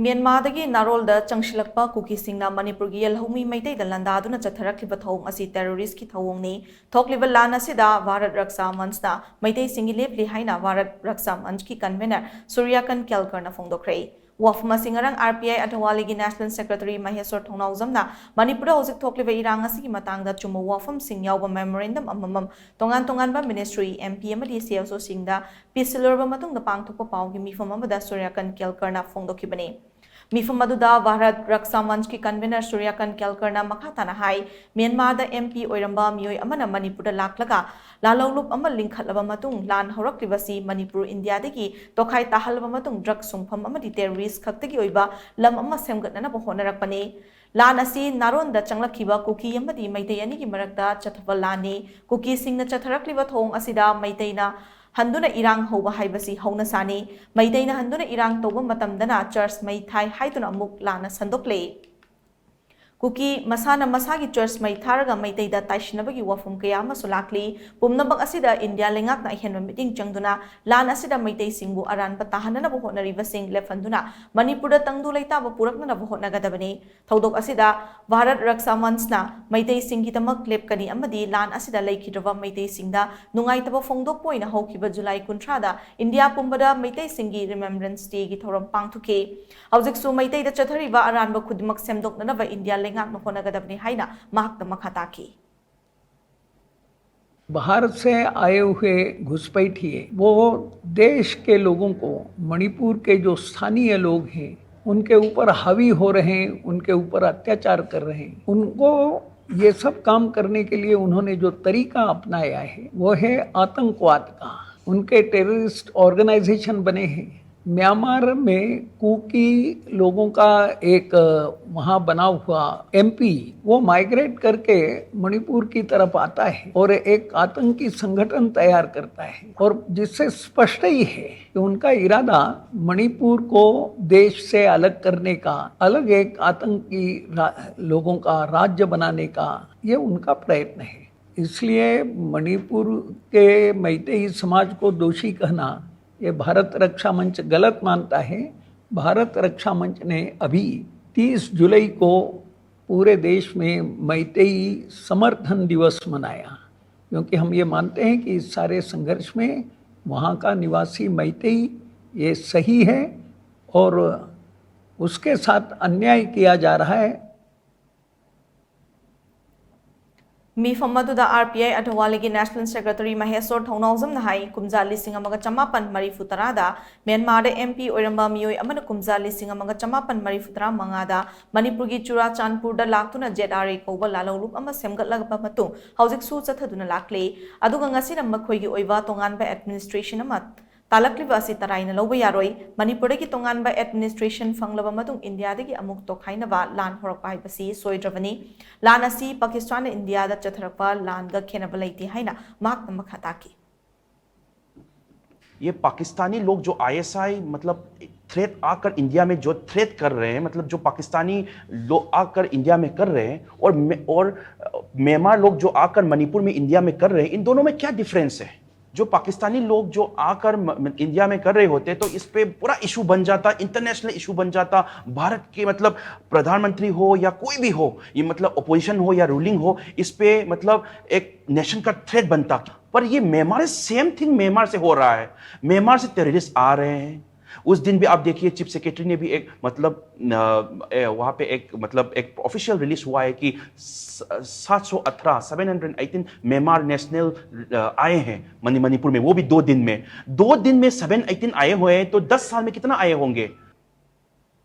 म्यांमारदगी नारोलदा चंगशिलकपा कुकीसिंगना मणिपुरगी यलहौमी मैतैदा लंदादुना चथरक्लिबा थौंग असी टेररिस्टकी थौंगनी थोक्लिबा लान असिदा भारत रक्षा मंचना मैतैसिंगी लेपली हाइना भारत रक्षा मंच की कन्वेनर सूर्यकन केलकरना फोंदोखरे वाफम सिंगरंग आरपीआई अथवाली की नेशनल सेक्रेटरी महेश्वर थोंगनाउजमना मणिपुर हौजिक थोक्लिबा इरांग असिगी मतंगदा चुम वाफम सिंग यावबा मेमोरेंडम अममम तोंगान तोंगानबा मिनिस्ट्री एमपी अमदी सीएसओ सिंगदा पीसिलरबा मतुंगदा पांगथोकपा पाउगी मिफम अमदा सूर्यकन केलकरना फोंदोखिबनी मिफम अदुदा भारत रक्षा मंच की कन्वेनर सूर्यकन केलकरना मखाताना हाई म्यांमार एमपी ओइरंबा मियोय अमना मणिपुर लाक्लगा लालौलुप अमा लिंखटलबा मतुंग लान हौरक्लिबसी मणिपुर इंडियादगी तोखाई ताहलबा मतुंग ड्रग सुंगफम अमदी टेररिस्ट खक्तगी ओइबा लम अमा सेमगतनबा होनरकपने लान असी नारोंदा चंगलखिबा कुकी अमदी मैतै अनिगी मरक्ता चथबा लानी कुकी सिंगना चथरक्लिबा थोंग असिदा मैतैना हंदुना इरांग होबा हाइबसी हौना सानी मैतैना हंदुना इरांग तोबा मतमदना चर्च मै थाई हाइतुना अमुक लाना संदोक्ले कुकी मसाना मसागी चर्च मै थारगा मैतैदा ताइशिनबगी वफम कया अमसु लाक्ली पुमनबक असिदा इंडिया लेंगाकना अहेनबा मीटिंग चंगदुना लान असिदा मैतै सिंगु अरानबा ताहननबा होनरिबसिंग लेफंदुना मणिपुरदा तंगदु लैताबा पुरकनबा होनगदबनी थौदोक असिदा भारत रक्षा मंचना मैतै सिंगिदमक लेपकनी अमदी लान असिदा लैखिद्रबा मैतै सिंगदा नुंगाइतबा फोंदोक पोइना हौखिबा जुलाई 19 दा इंडिया पुंबदा मैतै सिंगी रिमेम्बरेंस डे की थौरम पांगथुके हौजिकसु मैतैदा चथरिबा अरानबा खुदिमक सेमदोकनबा इंडिया बाहर से आए हुए घुसपैठिए वो देश के लोगों को, मणिपुर के जो स्थानीय लोग हैं उनके ऊपर हावी हो रहे हैं, उनके ऊपर अत्याचार कर रहे हैं। उनको ये सब काम करने के लिए उन्होंने जो तरीका अपनाया है वो है आतंकवाद का। उनके टेररिस्ट ऑर्गेनाइजेशन बने हैं। म्यांमार में कुकी लोगों का एक वहाँ बना हुआ एमपी वो माइग्रेट करके मणिपुर की तरफ आता है और एक आतंकी संगठन तैयार करता है, और जिससे स्पष्ट ही है कि उनका इरादा मणिपुर को देश से अलग करने का, अलग एक आतंकी लोगों का राज्य बनाने का ये उनका प्रयत्न है। इसलिए मणिपुर के मैतेई समाज को दोषी कहना ये भारत रक्षा मंच गलत मानता है। भारत रक्षा मंच ने अभी 30 जुलाई को पूरे देश में मैतेई समर्थन दिवस मनाया, क्योंकि हम ये मानते हैं कि इस सारे संघर्ष में वहाँ का निवासी मैतेई ये सही है और उसके साथ अन्याय किया जा रहा है। मीफमदुदा आरपीआई अथवाली की नेशनल सेक्रेटरी महेश्वर थौनाउजम नहाई कुमजा लिसिंग अमगा चमापन मरीफुतरादा म्यांमार एमपी ओइरंबा मियोय अमन कुमजा लिसिंग अमगा चमापन मरीफुतरा मंगादा मणिपुर की चुराचांदपुर लाक्तुना जेडआरए कौबा लालौलुप अमा सेमगतलगबा मतुं हौजिक सु चथदुना लाक्ले अदुगा ngasi मखोइगी ओइबा तोंगानबा एडमिनिस्ट्रेशन अमा तालक्लिबा असि तराइना लौबा यारोय। मणिपुर की तोंगानबा एडमिनिस्ट्रेशन फंगलबा मतुं इंडिया दगी अमुक तोखाइनबा लान होरकपा हाइबसी सोइद्रबनी लान असि पाकिस्तान इंडिया दा चथरकपा लान गा खेनबा लैते हाइना माकना मखा ताकी। ये पाकिस्तानी लोग जो आईएसआई मतलब थ्रेट आकर इंडिया में जो थ्रेट कर रहे हैं, मतलब जो पाकिस्तानी लोग आकर इंडिया में कर रहे हैं और म्यांमार लोग जो आकर मणिपुर में इंडिया में कर रहे हैं, इन दोनों में क्या डिफरेंस है? जो पाकिस्तानी लोग जो आकर इंडिया में कर रहे होते तो इस पे पूरा इशू बन जाता, इंटरनेशनल इशू बन जाता। भारत के मतलब प्रधानमंत्री हो या कोई भी हो, ये मतलब अपोजिशन हो या रूलिंग हो, इस पे मतलब एक नेशन का थ्रेट बनता। पर ये म्यांमार सेम थिंग म्यांमार से हो रहा है। म्यांमार से टेररिस्ट आ रहे हैं। उस दिन भी आप देखिए चीफ सेक्रेटरी ने भी एक मतलब वहाँ पे एक ऑफिशियल रिलीज हुआ है कि 718 म्यांमार नेशनल आए हैं मणिपुर में, वो भी 2 दिन में 718 आए हुए हैं। तो 10 साल में कितना आए होंगे?